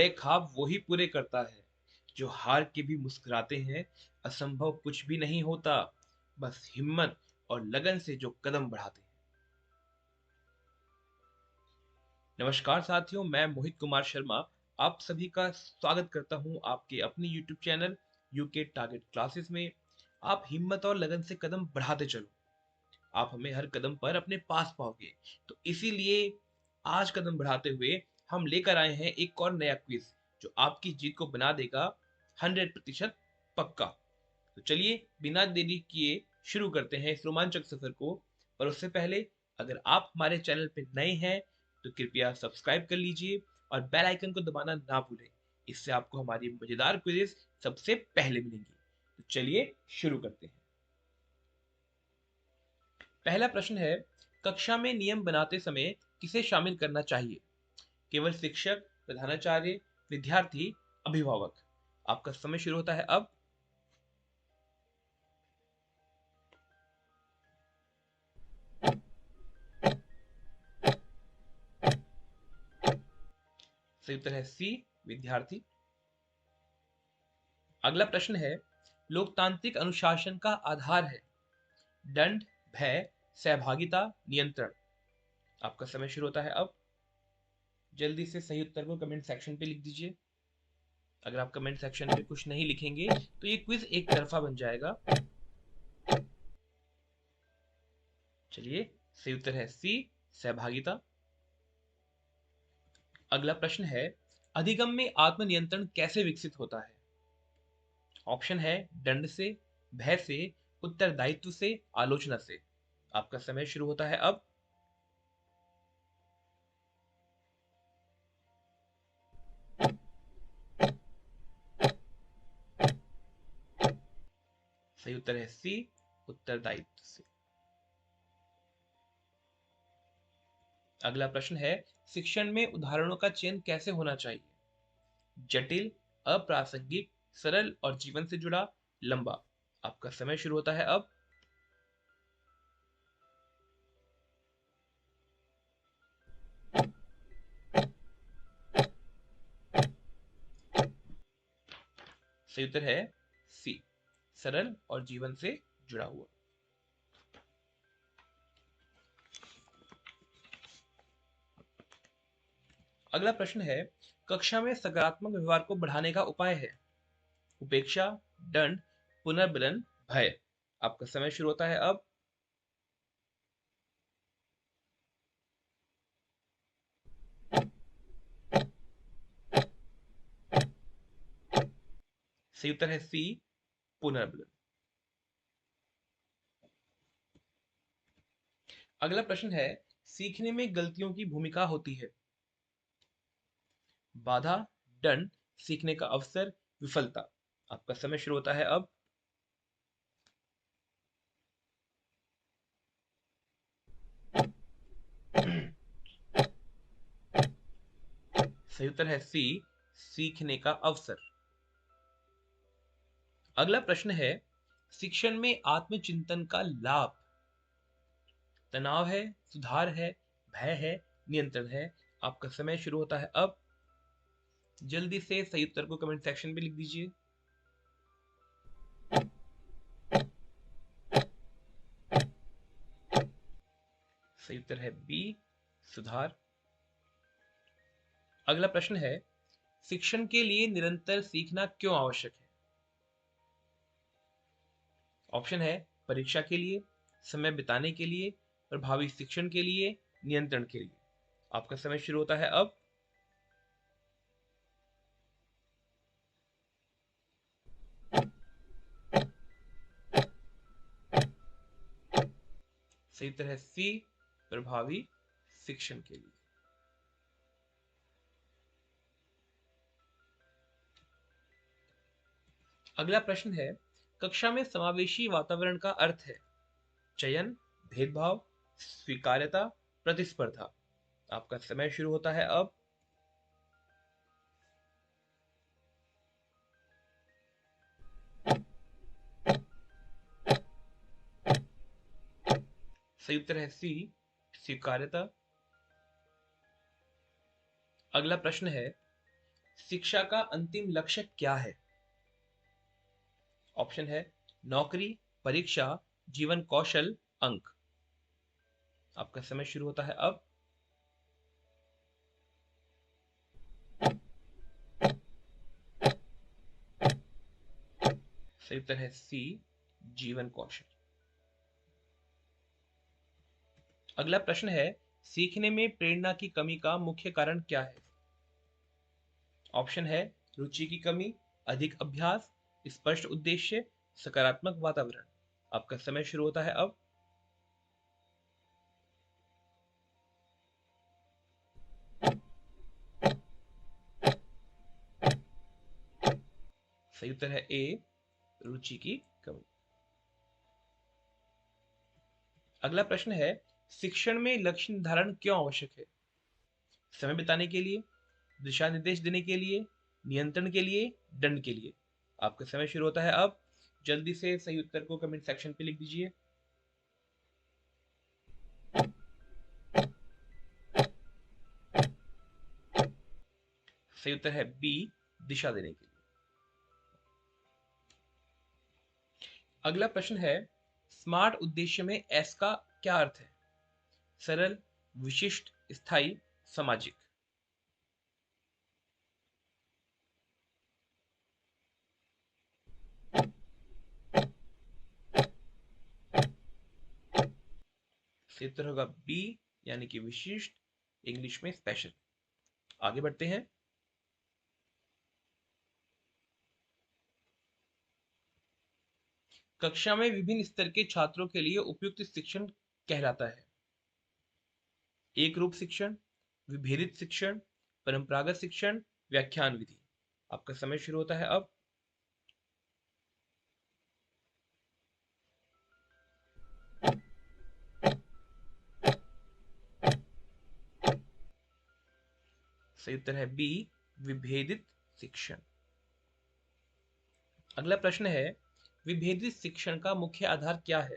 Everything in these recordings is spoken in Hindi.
बड़े ख्वाब वो ही पूरे करता है जो हार के भी मुस्कुराते हैं। असंभव कुछ भी नहीं होता, बस हिम्मत और लगन से जो कदम बढ़ाते हैं। नमस्कार साथियों, मैं मोहित कुमार शर्मा आप सभी का स्वागत करता हूं आपके अपने YouTube channel UK target classes में। आप हिम्मत और लगन से कदम बढ़ाते चलो, आप हमें हर कदम पर अपने पास पाओगे। तो इसीलिए आज कदम बढ़ाते हुए हम लेकर आए हैं एक और नया क्विज जो आपकी जीत को बना देगा 100% पक्का। तो चलिए बिना देरी किए शुरू करते हैं इस रोमांचक सफर को। पर उससे पहले, अगर आप हमारे चैनल पर नए हैं तो कृपया सब्सक्राइब कर लीजिए और बेल आइकन को दबाना ना भूलें। इससे आपको हमारी मजेदार क्विज सबसे पहले मिलेंगी। तो चलिए शुरू करते हैं। पहला प्रश्न है, कक्षा में नियम बनाते समय किसे शामिल करना चाहिए? केवल शिक्षक, प्रधानाचार्य, विद्यार्थी, अभिभावक? आपका समय शुरू होता है अब। सही उत्तर है सी, विद्यार्थी। अगला प्रश्न है, लोकतांत्रिक अनुशासन का आधार है दंड, भय, सहभागिता, नियंत्रण? आपका समय शुरू होता है अब। जल्दी से सही उत्तर को कमेंट सेक्शन पे लिख दीजिए। अगर आप कमेंट सेक्शन पे कुछ नहीं लिखेंगे तो ये क्विज एक तरफा बन जाएगा। चलिए, सही उत्तर है सी, सहभागिता। अगला प्रश्न है, अधिगम में आत्मनियंत्रण कैसे विकसित होता है? ऑप्शन है दंड से, भय से, उत्तरदायित्व से, आलोचना से? आपका समय शुरू होता है अब। सही उत्तर है सी, उत्तरदायित्व से। अगला प्रश्न है, शिक्षण में उदाहरणों का चयन कैसे होना चाहिए? जटिल, अप्रासंगिक, सरल और जीवन से जुड़ा, लंबा? आपका समय शुरू होता है अब। सही उत्तर है सी, सरल और जीवन से जुड़ा हुआ। अगला प्रश्न है, कक्षा में सकारात्मक व्यवहार को बढ़ाने का उपाय है उपेक्षा, दंड, पुनर्बलन, भय? आपका समय शुरू होता है अब। सही उत्तर है सी, पुनर्बलन। अगला प्रश्न है, सीखने में गलतियों की भूमिका होती है बाधा, दंड, सीखने का अवसर, विफलता? आपका समय शुरू होता है अब। सही उत्तर है सी, सीखने का अवसर। अगला प्रश्न है, शिक्षण में आत्मचिंतन का लाभ? तनाव है, सुधार है, भय है, नियंत्रण है? आपका समय शुरू होता है अब। जल्दी से सही उत्तर को कमेंट सेक्शन में लिख दीजिए। सही उत्तर है बी, सुधार। अगला प्रश्न है, शिक्षण के लिए निरंतर सीखना क्यों आवश्यक है? ऑप्शन है परीक्षा के लिए, समय बिताने के लिए, प्रभावी शिक्षण के लिए, नियंत्रण के लिए? आपका समय शुरू होता है अब। सही उत्तर है सी, प्रभावी शिक्षण के लिए। अगला प्रश्न है, कक्षा में समावेशी वातावरण का अर्थ है चयन, भेदभाव, स्वीकार्यता, प्रतिस्पर्धा? आपका समय शुरू होता है अब। सही उत्तर है सी, स्वीकार्यता। अगला प्रश्न है, शिक्षा का अंतिम लक्ष्य क्या है? ऑप्शन है नौकरी, परीक्षा, जीवन कौशल, अंक। आपका समय शुरू होता है अब। सही उत्तर है सी, जीवन कौशल। अगला प्रश्न है, सीखने में प्रेरणा की कमी का मुख्य कारण क्या है? ऑप्शन है रुचि की कमी, अधिक अभ्यास, स्पष्ट उद्देश्य, सकारात्मक वातावरण। आपका समय शुरू होता है अब। सही उत्तर है ए, रुचि की कमी। अगला प्रश्न है, शिक्षण में लक्ष्य निर्धारण क्यों आवश्यक है? समय बिताने के लिए, दिशा निर्देश देने के लिए, नियंत्रण के लिए, दंड के लिए। आपका समय शुरू होता है अब। जल्दी से सही उत्तर को कमेंट सेक्शन पे लिख दीजिए। सही उत्तर है बी, दिशा देने के लिए। अगला प्रश्न है, स्मार्ट उद्देश्य में एस का क्या अर्थ है? सरल, विशिष्ट, स्थायी, सामाजिक। सही उत्तर होगा बी, यानी कि विशिष्ट, इंग्लिश में स्पेशल। आगे बढ़ते हैं। कक्षा में विभिन्न स्तर के छात्रों के लिए उपयुक्त शिक्षण कहलाता है? एक रूप शिक्षण, विभेदित शिक्षण, परंपरागत शिक्षण, व्याख्यान विधि। आपका समय शुरू होता है अब। सही उत्तर है बी, विभेदित शिक्षण। अगला प्रश्न है, विभेदित शिक्षण का मुख्य आधार क्या है?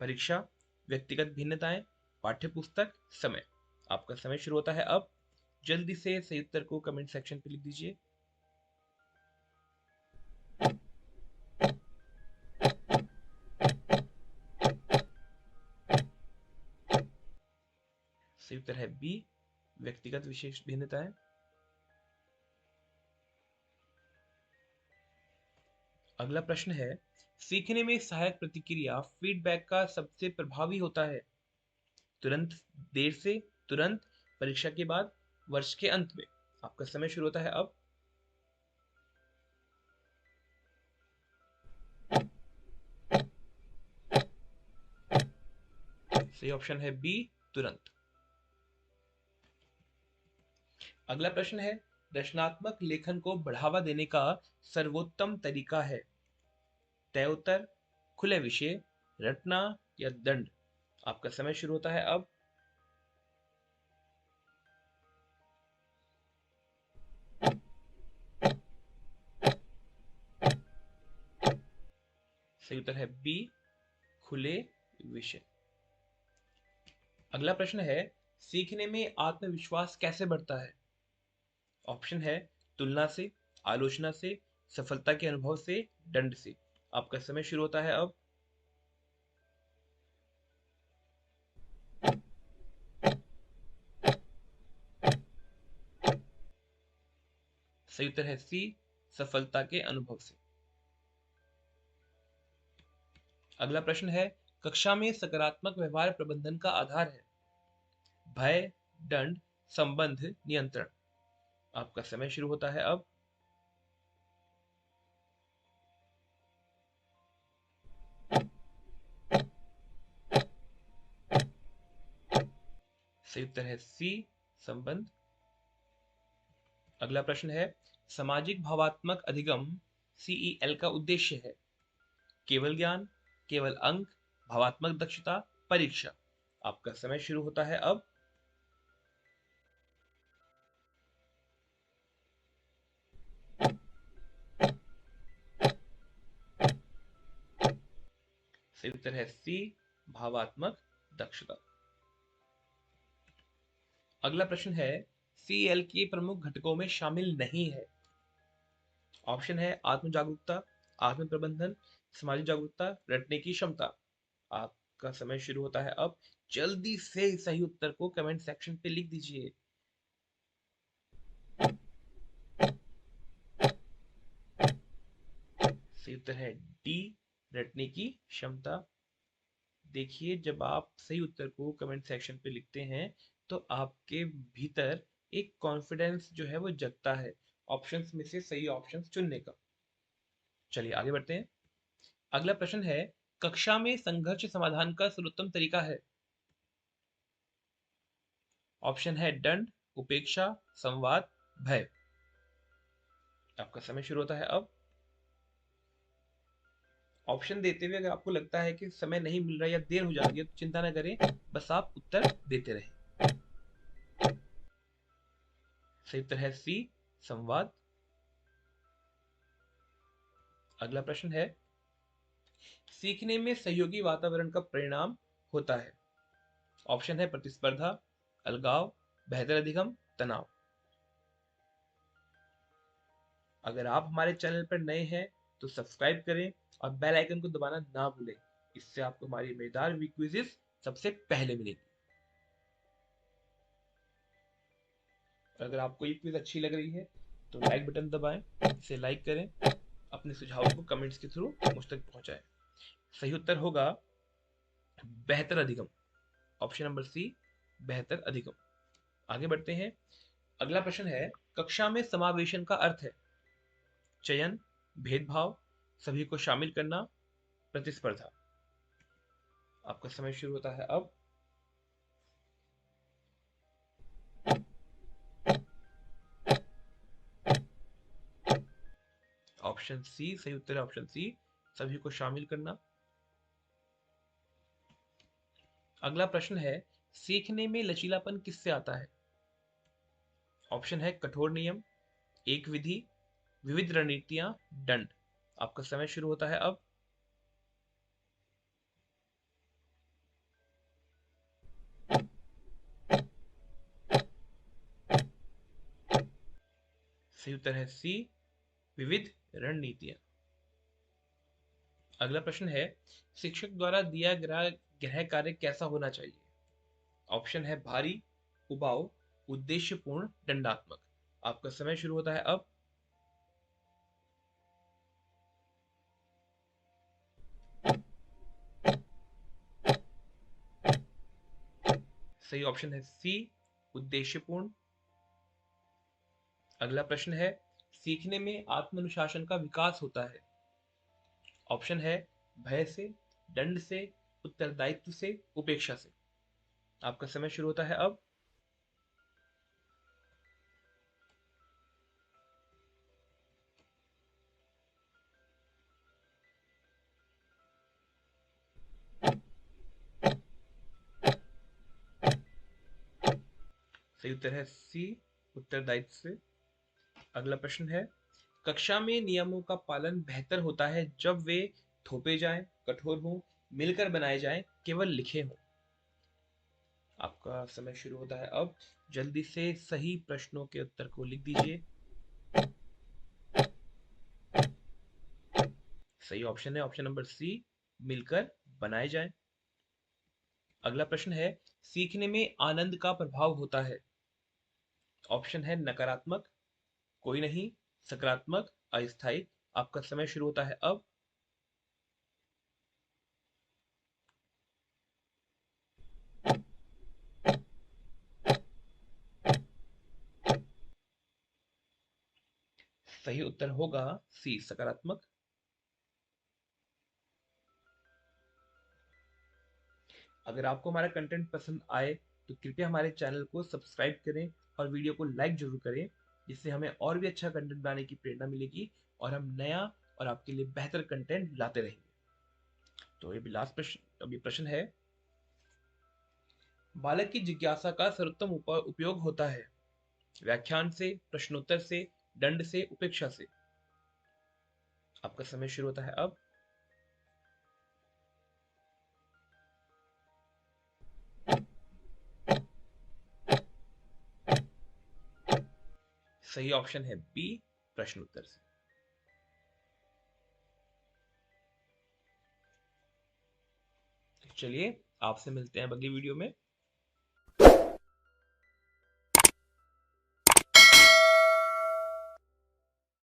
परीक्षा, व्यक्तिगत भिन्नताएं, पाठ्यपुस्तक, समय। आपका समय शुरू होता है अब। जल्दी से सही उत्तर को कमेंट सेक्शन पे लिख दीजिए। सही उत्तर है बी, व्यक्तिगत विशेष भिन्नताएं। अगला प्रश्न है, सीखने में सहायक प्रतिक्रिया फीडबैक का सबसे प्रभावी होता है? तुरंत, देर से, तुरंत, परीक्षा के बाद, वर्ष के अंत में। आपका समय शुरू होता है अब। सही ऑप्शन है बी, तुरंत। अगला प्रश्न है, रचनात्मक लेखन को बढ़ावा देने का सर्वोत्तम तरीका है? तय उत्तर, खुले विषय, रटना या दंड। आपका समय शुरू होता है अब। सही उत्तर है बी, खुले विषय। अगला प्रश्न है, सीखने में आत्मविश्वास कैसे बढ़ता है? ऑप्शन है तुलना से, आलोचना से, सफलता के अनुभव से, दंड से। आपका समय शुरू होता है अब। सही उत्तर है सी, सफलता के अनुभव से। अगला प्रश्न है, कक्षा में सकारात्मक व्यवहार प्रबंधन का आधार है? भय, दंड, संबंध, नियंत्रण। आपका समय शुरू होता है अब। सही उत्तर है सी, संबंध। अगला प्रश्न है, सामाजिक भावात्मक अधिगम सीईएल का उद्देश्य है? केवल ज्ञान, केवल अंक, भावात्मक दक्षता, परीक्षा। आपका समय शुरू होता है अब। सही उत्तर है सी, भावात्मक दक्षता। अगला प्रश्न है, Cl के प्रमुख घटकों में शामिल नहीं है? ऑप्शन है आत्म जागरूकता, आत्म प्रबंधन, सामाजिक जागरूकता, रटने की क्षमता। आपका समय शुरू होता है अब। जल्दी से सही उत्तर को कमेंट सेक्शन पे लिख दीजिए। सही उत्तर है डी, रटने की क्षमता। देखिए, जब आप सही उत्तर को कमेंट सेक्शन पे लिखते हैं तो आपके भीतर एक कॉन्फिडेंस जो है वो जगता है ऑप्शंस में से सही ऑप्शंस चुनने का। चलिए आगे बढ़ते हैं। अगला प्रश्न है, कक्षा में संघर्ष समाधान का सर्वोत्तम तरीका है? ऑप्शन है दंड, उपेक्षा, संवाद, भय। आपका समय शुरू होता है अब। ऑप्शन देते हुए अगर आपको लगता है कि समय नहीं मिल रहा या देर हो जा रही है तो चिंता न करें, बस आप उत्तर देते रहें। सही उत्तर है सी, संवाद। अगला प्रश्न है, सीखने में सहयोगी वातावरण का परिणाम होता है? ऑप्शन है प्रतिस्पर्धा, अलगाव, बेहतर अधिगम, तनाव। अगर आप हमारे चैनल पर नए हैं तो सब्सक्राइब करें और बेल आइकन को दबाना ना भूलें। इससे आपको हमारी मजेदार वीक क्विज़ेस सबसे पहले मिलेंगी। अगर आपको ये क्विज अच्छी लग रही है तो लाइक बटन दबाएं, इसे लाइक करें, अपने सुझावों को कमेंट्स के थ्रू मुझ तक पहुंचाएं। सही उत्तर होगा बेहतर अधिगम, ऑप्शन नंबर सी, बेहतर अधिगम। आगे बढ़ते हैं। अगला प्रश्न है, कक्षा में समावेशन का अर्थ है? चयन, भेदभाव, सभी को शामिल करना, प्रतिस्पर्धा। आपका समय शुरू होता है अब। ऑप्शन सी सही उत्तर है, ऑप्शन सी, सभी को शामिल करना। अगला प्रश्न है, सीखने में लचीलापन किससे आता है? ऑप्शन है कठोर नियम, एक विधि, विविध रणनीतियां, दंड। आपका समय शुरू होता है अब। सही उत्तर है सी, विविध रणनीतियां। अगला प्रश्न है, शिक्षक द्वारा दिया गया गृह कार्य कैसा होना चाहिए? ऑप्शन है भारी, उबाऊ, उद्देश्यपूर्ण, दंडात्मक। आपका समय शुरू होता है अब। सही ऑप्शन है सी, उद्देश्यपूर्ण। अगला प्रश्न है, सीखने में आत्मानुशासन का विकास होता है? ऑप्शन है भय से, दंड से, उत्तरदायित्व से, उपेक्षा से। आपका समय शुरू होता है अब। सही उत्तर है सी, उत्तरदायित्व से। अगला प्रश्न है, कक्षा में नियमों का पालन बेहतर होता है जब वे थोपे जाएं, कठोर हों, मिलकर बनाए जाएं, केवल लिखे हों। आपका समय शुरू होता है अब। जल्दी से सही प्रश्नों के उत्तर को लिख दीजिए। सही ऑप्शन है ऑप्शन नंबर सी, मिलकर बनाए जाएं। अगला प्रश्न है, सीखने में आनंद का प्रभाव होता है? ऑप्शन है नकारात्मक, कोई नहीं, सकारात्मक, अस्थायी। आपका समय शुरू होता है अब। सही उत्तर होगा सी, सकारात्मक। अगर आपको हमारा कंटेंट पसंद आए तो कृपया हमारे चैनल को सब्सक्राइब करें और वीडियो को लाइक जरूर करें, जिससे हमें और भी अच्छा कंटेंट बनाने की प्रेरणा मिलेगी और हम नया और आपके लिए बेहतर कंटेंट लाते रहेंगे। तो ये भी लास्ट प्रश्न, अभी प्रश्न है, बालक की जिज्ञासा का सर्वोत्तम उपयोग होता है? व्याख्यान से, प्रश्नोत्तर से, दंड से, उपेक्षा से। आपका समय शुरू होता है अब। सही ऑप्शन है बी, प्रश्न उत्तर से। चलिए, आपसे मिलते हैं अगली वीडियो में।